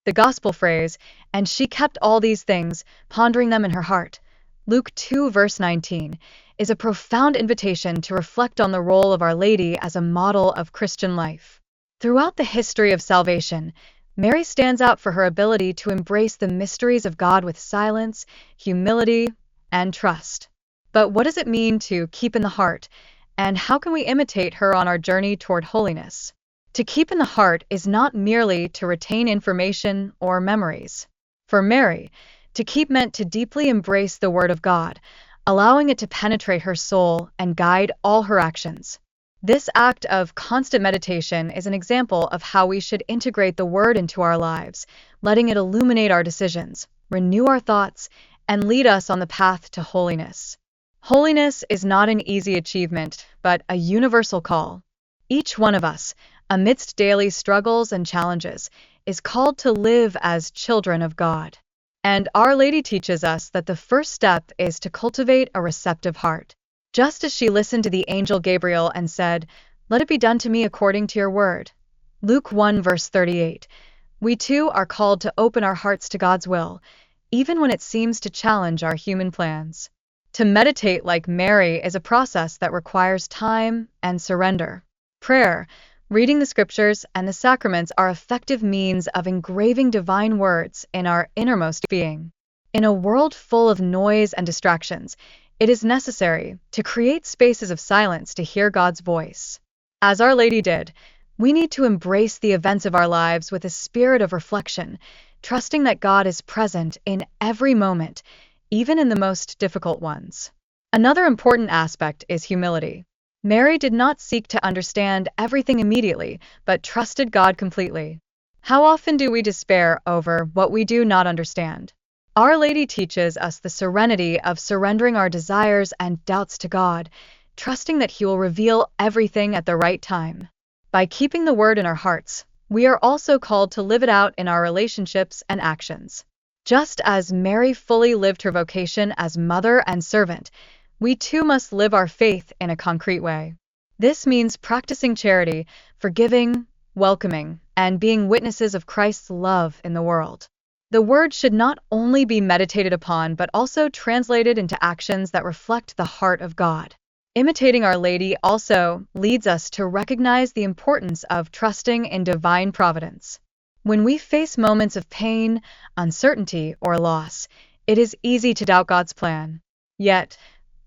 The gospel phrase, "and she kept all these things, pondering them in her heart," Luke 2 verse 19, is a profound invitation to reflect on the role of Our Lady as a model of Christian life. Throughout the history of salvation, Mary stands out for her ability to embrace the mysteries of God with silence, humility, and trust. But what does it mean to keep in the heart, and how can we imitate her on our journey toward holiness? To keep in the heart is not merely to retain information or memories. For Mary, to keep meant to deeply embrace the Word of God, allowing it to penetrate her soul and guide all her actions. This act of constant meditation is an example of how we should integrate the Word into our lives, letting it illuminate our decisions, renew our thoughts, and lead us on the path to holiness. Holiness is not an easy achievement, but a universal call. Each one of us, amidst daily struggles and challenges, is called to live as children of God. And Our Lady teaches us that the first step is to cultivate a receptive heart. Just as she listened to the angel Gabriel and said, "Let it be done to me according to your word." Luke 1 verse 38. We too are called to open our hearts to God's will, even when it seems to challenge our human plans. To meditate like Mary is a process that requires time and surrender. Prayer, reading the scriptures, and the sacraments are effective means of engraving divine words in our innermost being. In a world full of noise and distractions, it is necessary to create spaces of silence to hear God's voice. As Our Lady did, we need to embrace the events of our lives with a spirit of reflection, trusting that God is present in every moment, even in the most difficult ones. Another important aspect is humility. Mary did not seek to understand everything immediately, but trusted God completely. How often do we despair over what we do not understand? Our Lady teaches us the serenity of surrendering our desires and doubts to God, trusting that He will reveal everything at the right time. By keeping the Word in our hearts, we are also called to live it out in our relationships and actions. Just as Mary fully lived her vocation as mother and servant, we too must live our faith in a concrete way. This means practicing charity, forgiving, welcoming, and being witnesses of Christ's love in the world. The Word should not only be meditated upon, but also translated into actions that reflect the heart of God. Imitating Our Lady also leads us to recognize the importance of trusting in divine providence. When we face moments of pain, uncertainty, or loss, it is easy to doubt God's plan. Yet,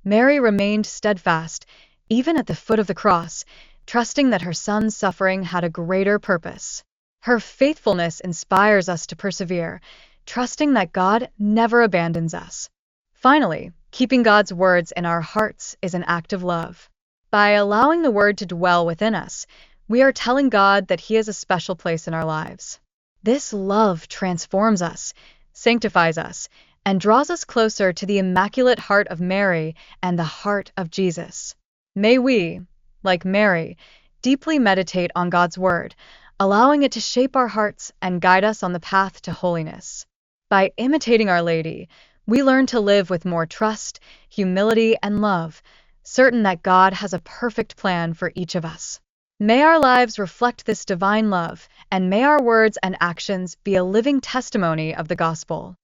Mary remained steadfast, even at the foot of the cross, trusting that her son's suffering had a greater purpose. Her faithfulness inspires us to persevere, trusting that God never abandons us. Finally, keeping God's words in our hearts is an act of love. By allowing the Word to dwell within us, we are telling God that He has a special place in our lives. This love transforms us, sanctifies us, and draws us closer to the Immaculate Heart of Mary and the heart of Jesus. May we, like Mary, deeply meditate on God's Word, allowing it to shape our hearts and guide us on the path to holiness. By imitating Our Lady, we learn to live with more trust, humility, and love, certain that God has a perfect plan for each of us. May our lives reflect this divine love, and may our words and actions be a living testimony of the gospel.